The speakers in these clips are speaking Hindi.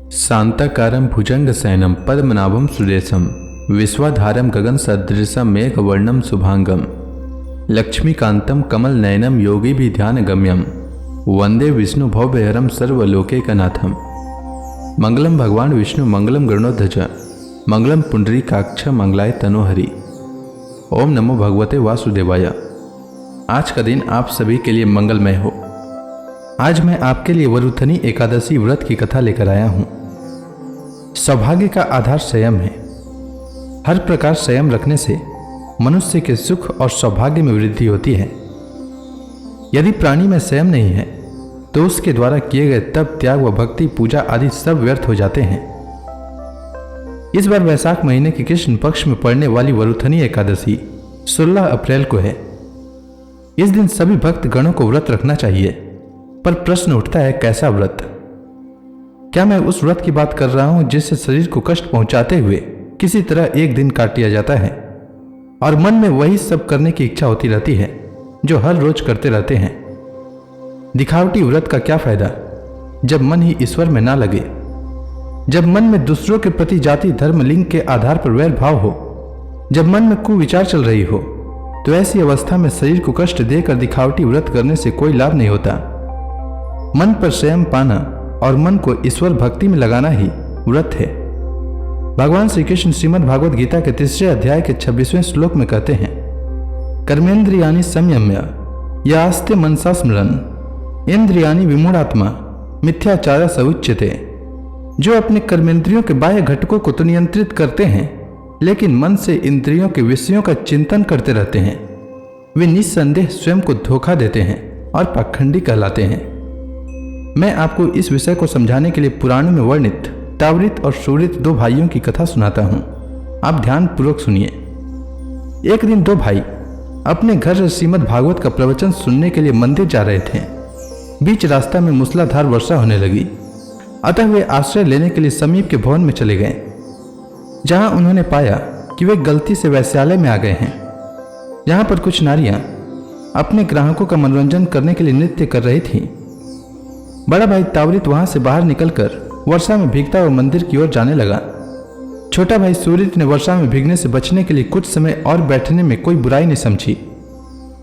शांताकारं भुजंगशयनं पद्मनाभं सुरेशं विश्वाधारं गगनसदृशं मेघवर्णं शुभांगं लक्ष्मीकान्तं कमलनयनं योगिभिध्यानगम्यं वंदे विष्णु भवभयहरं सर्वलोकैकनाथं। मंगलम भगवान विष्णु मंगलम गरुड़ध्वज मंगलम पुंडरीकाक्ष मंगलाय तनोहरि। ओम नमो भगवते वासुदेवाय। आज का दिन आप सभी के लिए मंगलमय हो। आज मैं आपके लिए वरुथनी एकादशी व्रत की कथा लेकर आया हूं। सौभाग्य का आधार संयम है। हर प्रकार संयम रखने से मनुष्य के सुख और सौभाग्य में वृद्धि होती है। यदि प्राणी में संयम नहीं है तो उसके द्वारा किए गए तप, त्याग व भक्ति, पूजा आदि सब व्यर्थ हो जाते हैं। इस बार वैशाख महीने के कृष्ण पक्ष में पड़ने वाली वरुथनी एकादशी 16 अप्रैल को है। इस दिन सभी भक्त गणों को व्रत रखना चाहिए, पर प्रश्न उठता है कैसा व्रत? क्या मैं उस व्रत की बात कर रहा हूं जिससे शरीर को कष्ट पहुंचाते हुए किसी तरह एक दिन काट लिया जाता है और मन में वही सब करने की इच्छा होती रहती है जो हर रोज करते रहते हैं? दिखावटी व्रत का क्या फायदा जब मन ही ईश्वर में ना लगे, जब मन में दूसरों के प्रति जाति, धर्म, लिंग के आधार पर वैर भाव हो, जब मन में कुविचार चल रही हो, तो ऐसी अवस्था में शरीर को कष्ट देकर दिखावटी व्रत करने से कोई लाभ नहीं होता। मन पर संयम पाना और मन को ईश्वर भक्ति में लगाना ही व्रत है। भगवान श्री कृष्ण श्रीमद् भागवत गीता के 3 अध्याय के 26वें श्लोक में कहते हैं, कर्मेंद्रियाणि संयम्य यास्ते मनसा स्मरन् इंद्रियाणि विमूढ़ात्मा मिथ्याचार स उच्यते। जो अपने कर्मेंद्रियों के बाह्य घटकों को तो नियंत्रित करते हैं, लेकिन मन से इंद्रियों के विषयों का चिंतन करते रहते हैं, वे निस्संदेह स्वयं को धोखा देते हैं और पाखंडी कहलाते हैं। मैं आपको इस विषय को समझाने के लिए पुराणों में वर्णित तावृत और सुवृत 2 भाइयों की कथा सुनाता हूं। आप ध्यान पूर्वक सुनिए। एक दिन 2 भाई अपने घर से श्रीमद् भागवत का प्रवचन सुनने के लिए मंदिर जा रहे थे। बीच रास्ता में मूसलाधार वर्षा होने लगी, अतः वे आश्रय लेने के लिए समीप के भवन में चले गए, जहां उन्होंने पाया कि वे गलती से वेश्यालय में आ गए हैं। यहां पर कुछ नारियां अपने ग्राहकों का मनोरंजन करने के लिए नृत्य कर रही थीं। बड़ा भाई तावृत वहां से बाहर निकलकर वर्षा में भीगता हुआ मंदिर की ओर जाने लगा। छोटा भाई सुवृत ने वर्षा में भीगने से बचने के लिए कुछ समय और बैठने में कोई बुराई नहीं समझी।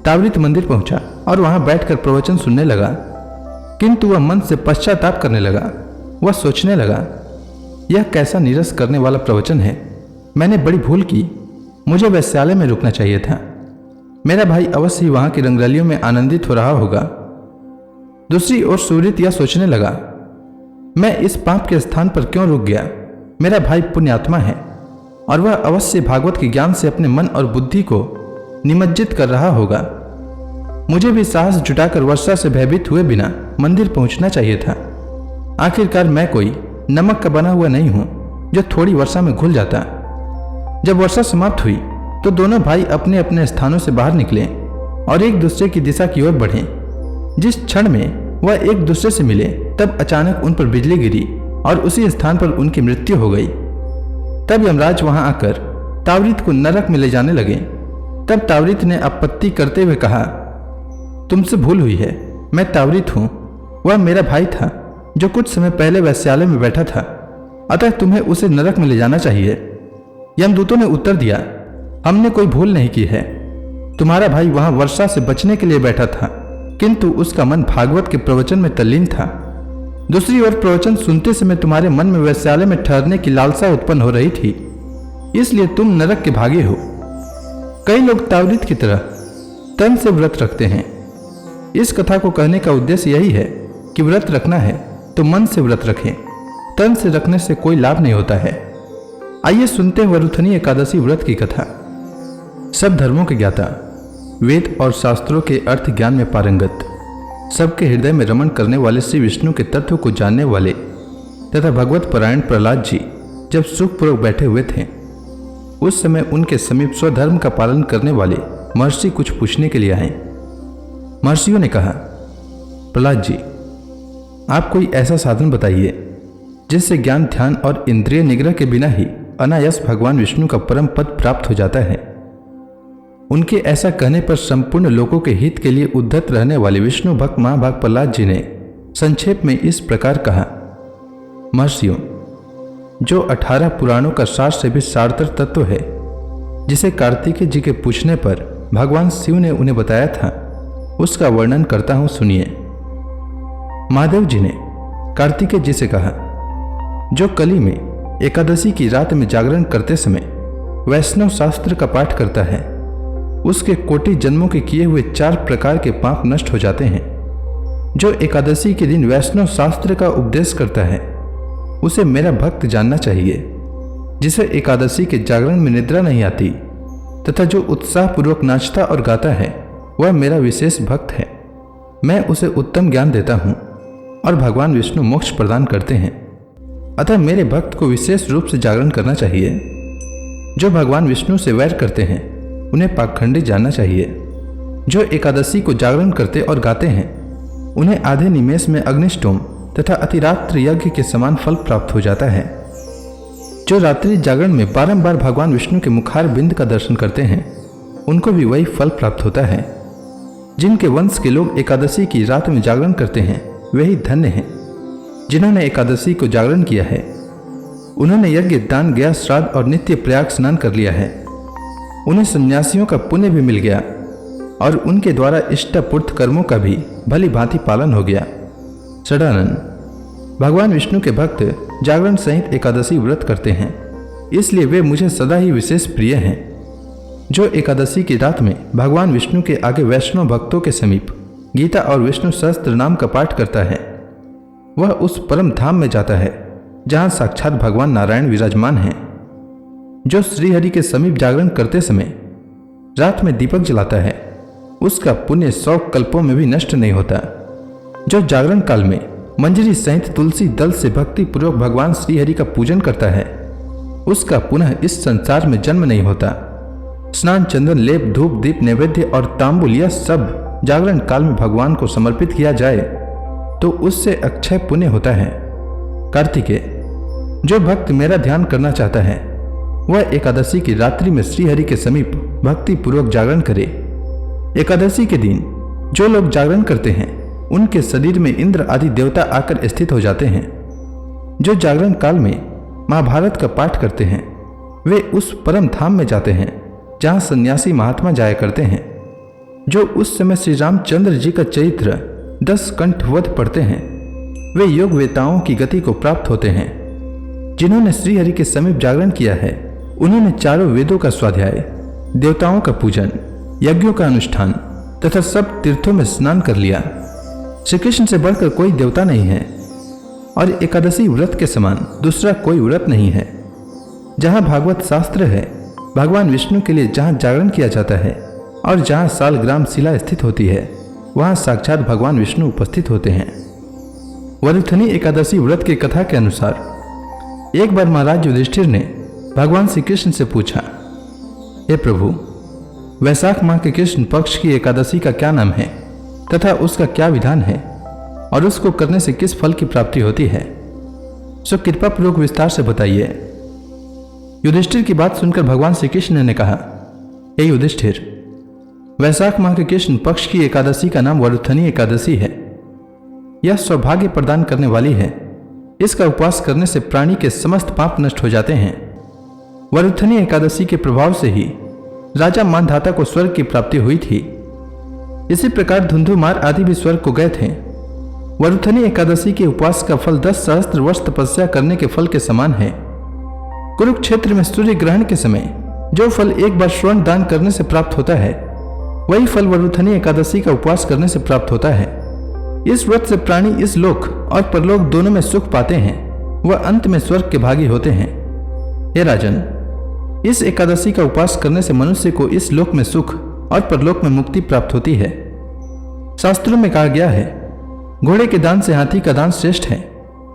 तावृत मंदिर पहुंचा और वहां बैठकर प्रवचन सुनने लगा, किंतु वह मन से पश्चाताप करने लगा। वह सोचने लगा, यह कैसा नीरस करने वाला प्रवचन है। मैंने बड़ी भूल की, मुझे वेश्यालय में रुकना चाहिए था। मेरा भाई अवश्य ही वहां की रंगरलियों में आनंदित हो रहा होगा। दूसरी ओर सुवृत यह सोचने लगा, मैं इस पाप के स्थान पर क्यों रुक गया? मेरा भाई पुण्यात्मा है और वह अवश्य भागवत के ज्ञान से अपने मन और बुद्धि को निमज्जित कर रहा होगा। मुझे भी साहस जुटाकर वर्षा से भयभीत हुए बिना मंदिर पहुंचना चाहिए था। आखिरकार मैं कोई नमक का बना हुआ नहीं हूं जो थोड़ी वर्षा में घुल जाता। जब वर्षा समाप्त हुई तो दोनों भाई अपने अपने स्थानों से बाहर निकले और एक दूसरे की दिशा की ओर बढ़े। जिस क्षण में वह एक दूसरे से मिले, तब अचानक उन पर बिजली गिरी और उसी स्थान पर उनकी मृत्यु हो गई। तब यमराज वहां आकर तावृत को नरक में ले जाने लगे। तब तावृत ने आपत्ति करते हुए कहा, तुमसे भूल हुई है, मैं तावृत हूं, वह मेरा भाई था जो कुछ समय पहले वेश्यालय में बैठा था, अतः तुम्हें उसे नरक में ले जाना चाहिए। यमदूतों ने उत्तर दिया, हमने कोई भूल नहीं की है। तुम्हारा भाई वहां वर्षा से बचने के लिए बैठा था, किंतु उसका मन भागवत के प्रवचन में तल्लीन था। दूसरी ओर प्रवचन सुनते समय तुम्हारे मन में वेश्यालय में ठहरने की लालसा उत्पन्न हो रही थी, इसलिए तुम नरक के भागे हो। कई लोग तावृत की तरह तन से व्रत रखते हैं। इस कथा को कहने का उद्देश्य यही है कि व्रत रखना है तो मन से व्रत रखें, तन से रखने से कोई लाभ नहीं होता है। आइए सुनते हैं वरुथनी एकादशी व्रत की कथा। सब धर्मों के ज्ञाता, वेद और शास्त्रों के अर्थ ज्ञान में पारंगत, सबके हृदय में रमण करने वाले श्री विष्णु के तत्व को जानने वाले तथा भगवत परायण प्रहलाद जी जब सुखपूर्वक बैठे हुए थे, उस समय उनके समीप स्वधर्म का पालन करने वाले महर्षि कुछ पूछने के लिए आए। महर्षियों ने कहा, प्रहलाद जी, आप कोई ऐसा साधन बताइए जिससे ज्ञान, ध्यान और इंद्रिय निग्रह के बिना ही अनायास भगवान विष्णु का परम पद प्राप्त हो जाता है। उनके ऐसा कहने पर संपूर्ण लोगों के हित के लिए उद्धत रहने वाले विष्णु भक्त महाभाग प्रहलाद जी ने संक्षेप में इस प्रकार कहा, महर्षियों, जो 18 पुराणों का सार से भी सारतर तत्व है, जिसे कार्तिकेय जी के पूछने पर भगवान शिव ने उन्हें बताया था, उसका वर्णन करता हूं, सुनिए। महादेव जी ने कार्तिकेय जी से कहा, जो कली में एकादशी की रात में जागरण करते समय वैष्णव शास्त्र का पाठ करता है, उसके कोटि जन्मों के किए हुए 4 प्रकार के पाप नष्ट हो जाते हैं। जो एकादशी के दिन वैष्णव शास्त्र का उपदेश करता है, उसे मेरा भक्त जानना चाहिए। जिसे एकादशी के जागरण में निद्रा नहीं आती तथा जो उत्साह पूर्वक नाचता और गाता है, वह मेरा विशेष भक्त है। मैं उसे उत्तम ज्ञान देता हूँ और भगवान विष्णु मोक्ष प्रदान करते हैं। अतः मेरे भक्त को विशेष रूप से जागरण करना चाहिए। जो भगवान विष्णु से वैर करते हैं, उन्हें पाखंडी जानना चाहिए। जो एकादशी को जागरण करते और गाते हैं, उन्हें आधे निमेष में अग्निष्टोम तथा अतिरात्र यज्ञ के समान फल प्राप्त हो जाता है। जो रात्रि जागरण में बारंबार भगवान विष्णु के मुखार बिंद का दर्शन करते हैं, उनको भी वही फल प्राप्त होता है। जिनके वंश के लोग एकादशी की रात में जागरण करते हैं, वही धन्य हैं। जिन्होंने एकादशी को जागरण किया है, उन्होंने यज्ञ, दान, गया, श्राद्ध और नित्य प्रयाग स्नान कर लिया है। उन्हें सन्यासियों का पुण्य भी मिल गया और उनके द्वारा इष्टपूर्त कर्मों का भी भली भांति पालन हो गया। षडानन, भगवान विष्णु के भक्त जागरण सहित एकादशी व्रत करते हैं, इसलिए वे मुझे सदा ही विशेष प्रिय हैं। जो एकादशी की रात में भगवान विष्णु के आगे वैष्णव भक्तों के समीप गीता और विष्णु सहस्त्र नाम का पाठ करता है, वह उस परम धाम में जाता है जहां साक्षात भगवान नारायण विराजमान हैं। जो श्रीहरि के समीप जागरण करते समय रात में दीपक जलाता है, उसका पुण्य 100 कल्पों में भी नष्ट नहीं होता। जो जागरण काल में मंजरी सहित तुलसी दल से भक्ति पूर्वक भगवान श्रीहरि का पूजन करता है, उसका पुनः इस संसार में जन्म नहीं होता। स्नान, चंदन, लेप, धूप, दीप, नैवेद्य और तांबुल, यह सब जागरण काल में भगवान को समर्पित किया जाए तो उससे अक्षय पुण्य होता है। कार्तिकेय, जो भक्त मेरा ध्यान करना चाहता है, वह एकादशी की रात्रि में श्रीहरि के समीप भक्ति पूर्वक जागरण करे। एकादशी के दिन जो लोग जागरण करते हैं, उनके शरीर में इंद्र आदि देवता आकर स्थित हो जाते हैं। जो जागरण काल में महाभारत का पाठ करते हैं, वे उस परम धाम में जाते हैं जहां सन्यासी महात्मा जाया करते हैं। जो उस समय श्री रामचंद्र जी का चरित्र 10 कंठवध पढ़ते हैं, वे योग वेताओं की गति को प्राप्त होते हैं। जिन्होंने श्रीहरि के समीप जागरण किया है, उन्होंने चारों वेदों का स्वाध्याय, देवताओं का पूजन, यज्ञों का अनुष्ठान तथा सब तीर्थों में स्नान कर लिया। श्री कृष्ण से बढ़कर कोई देवता नहीं है और एकादशी व्रत के समान दूसरा कोई व्रत नहीं है। जहाँ भागवत शास्त्र है, भगवान विष्णु के लिए जहाँ जागरण किया जाता है और जहाँ सालग्राम शिला स्थित होती है, वहाँ साक्षात भगवान विष्णु उपस्थित होते हैं। वरुथनी एकादशी व्रत की कथा के अनुसार एक बार महाराज युधिष्ठिर ने भगवान श्री कृष्ण से पूछा, हे प्रभु, वैशाख माह के कृष्ण पक्ष की एकादशी का क्या नाम है तथा उसका क्या विधान है और उसको करने से किस फल की प्राप्ति होती है, सो कृपा पूर्वक विस्तार से बताइए। युधिष्ठिर की बात सुनकर भगवान श्री कृष्ण ने कहा, हे युधिष्ठिर, वैशाख माह के कृष्ण पक्ष की एकादशी का नाम वरुथनी एकादशी है। यह सौभाग्य प्रदान करने वाली है। इसका उपवास करने से प्राणी के समस्त पाप नष्ट हो जाते हैं। वरुथनी एकादशी के प्रभाव से ही राजा मानधाता को स्वर्ग की प्राप्ति हुई थी। इसी प्रकार धुंधुमार आदि भी स्वर्ग को गए थे। वरुथनी एकादशी के उपवास का फल 10 सहस्त्र वर्ष तपस्या करने के फल के समान है। कुरुक्षेत्र में सूर्य ग्रहण के समय जो फल एक बार स्वर्ण दान करने से प्राप्त होता है, वही फल वरुथनी एकादशी का उपवास करने से प्राप्त होता है। इस व्रत से प्राणी इस लोक और परलोक दोनों में सुख पाते हैं, वह अंत में स्वर्ग के भागी होते हैं। हे राजन, इस एकादशी का उपवास करने से मनुष्य को इस लोक में सुख और परलोक में मुक्ति प्राप्त होती है। शास्त्रों में कहा गया है, घोड़े के दान से हाथी का दान श्रेष्ठ है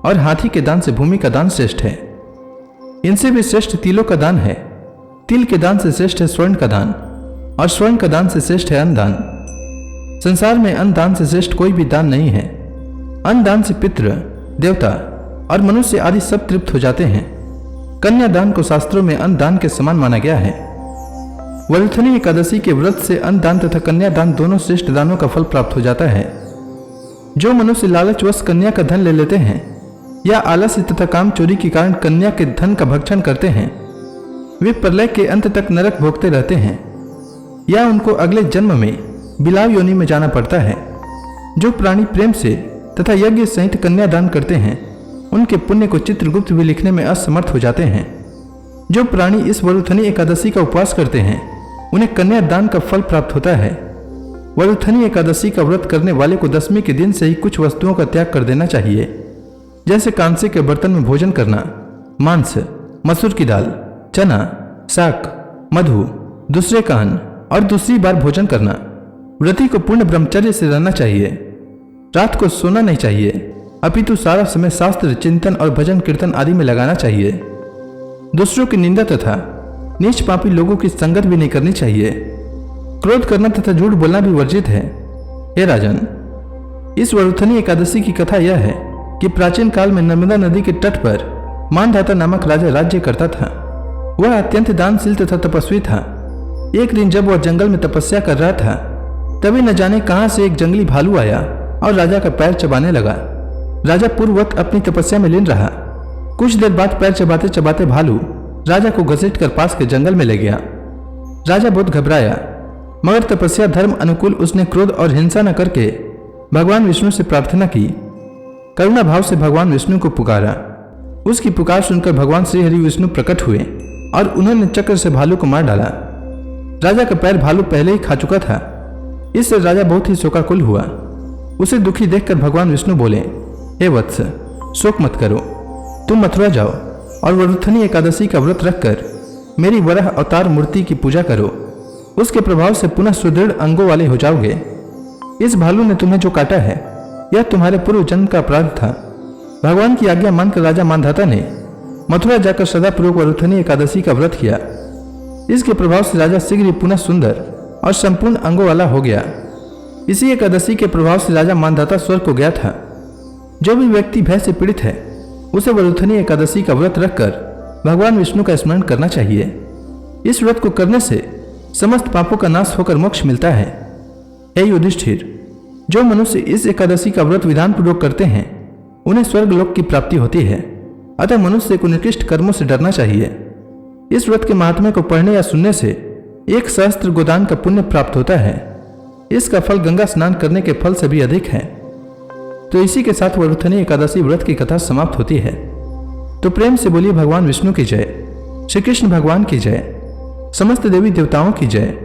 और हाथी के दान से भूमि का दान श्रेष्ठ है। इनसे भी श्रेष्ठ तिलों का दान है। तिल के दान से श्रेष्ठ है स्वर्ण का दान और स्वर्ण का दान से श्रेष्ठ है अन्न दान। संसार में अन्न दान से श्रेष्ठ कोई भी दान नहीं है। अन्न दान से पितृ, देवता और मनुष्य आदि सब तृप्त हो जाते हैं। कन्यादान को शास्त्रों में अन्न दान के समान माना गया है। वरुथनी एकादशी के व्रत से अन्न दान तथा कन्यादान दोनों श्रेष्ठ दानों का फल प्राप्त हो जाता है। जो मनुष्य लालचवश कन्या का धन ले लेते हैं, या आलस्य तथा काम चोरी के कारण कन्या के धन का भक्षण करते हैं, वे प्रलय के अंत तक नरक भोगते रहते हैं या उनको अगले जन्म में बिलाव योनि में जाना पड़ता है। जो प्राणी प्रेम से तथा यज्ञ सहित कन्यादान करते हैं, उनके पुण्य को चित्रगुप्त भी लिखने में असमर्थ हो जाते हैं। जो प्राणी इस वरुथनी एकादशी का उपवास करते हैं, उन्हें कन्यादान का फल प्राप्त होता है। वरुथनी एकादशी का व्रत करने वाले को दशमी के दिन से ही कुछ वस्तुओं का त्याग कर देना चाहिए, जैसे कांसे के बर्तन में भोजन करना, मांस, मसूर की दाल, चना, शाक, मधु, दूसरे का अन्न और दूसरी बार भोजन करना। व्रती को पूर्ण ब्रह्मचर्य से रहना चाहिए। रात को सोना नहीं चाहिए, अपितु सारा समय शास्त्र चिंतन और भजन कीर्तन आदि में लगाना चाहिए। दूसरों की निंदा तथा नीच पापी लोगों की संगत भी नहीं करनी चाहिए। क्रोध करना तथा झूठ बोलना भी वर्जित है। हे राजन, इस वरुथनी एकादशी की कथा यह है कि प्राचीन काल में नर्मदा नदी के तट पर मानधाता नामक राजा राज्य करता था। वह अत्यंत दानशील तथा तपस्वी था। एक दिन जब वह जंगल में तपस्या कर रहा था, तभी न जाने कहां से एक जंगली भालू आया और राजा का पैर चबाने लगा। राजा पूर्ववत अपनी तपस्या में लीन रहा। कुछ देर बाद पैर चबाते चबाते भालू राजा को घसीटकर पास के जंगल में ले गया। राजा बहुत घबराया, मगर तपस्या धर्म अनुकूल उसने क्रोध और हिंसा न करके भगवान विष्णु से प्रार्थना की। करुणा भाव से भगवान विष्णु को पुकारा। उसकी पुकार सुनकर भगवान श्री हरि विष्णु प्रकट हुए और उन्होंने चक्र से भालू को मार डाला। राजा का पैर भालू पहले ही खा चुका था। इससे राजा बहुत ही शोकाकुल हुआ। उसे दुखी देखकर भगवान विष्णु बोले, हे वत्स, शोक मत करो, तुम मथुरा जाओ और वरुथनी एकादशी का व्रत रखकर मेरी वराह अवतार मूर्ति की पूजा करो। उसके प्रभाव से पुनः सुदृढ़ अंगों वाले हो जाओगे। इस भालू ने तुम्हें जो काटा है, यह तुम्हारे पूर्व जन्म का अपराध था। भगवान की आज्ञा मानकर राजा मानधाता ने मथुरा जाकर सदापूर्वक वरुथनी एकादशी का व्रत किया। इसके प्रभाव से राजा शीघ्र ही पुनः सुंदर और संपूर्ण अंगों वाला हो गया। इसी एकादशी के प्रभाव से राजा मानधाता स्वर्ग को गया था। जो भी व्यक्ति भय से पीड़ित है, उसे वरुथनी एकादशी का व्रत रखकर भगवान विष्णु का स्मरण करना चाहिए। इस व्रत को करने से समस्त पापों का नाश होकर मोक्ष मिलता है। हे युधिष्ठिर, जो मनुष्य इस एकादशी का व्रत विधान पूर्वक करते हैं, उन्हें स्वर्गलोक की प्राप्ति होती है। अतः मनुष्य को निकृष्ट कर्मों से डरना चाहिए। इस व्रत के महात्म्य को पढ़ने या सुनने से 1 सहस्त्र गोदान का पुण्य प्राप्त होता है। इसका फल गंगा स्नान करने के फल से भी अधिक है। तो इसी के साथ वरुथनी एकादशी व्रत की कथा समाप्त होती है। तो प्रेम से बोलिए भगवान विष्णु की जय, श्री कृष्ण भगवान की जय, समस्त देवी देवताओं की जय।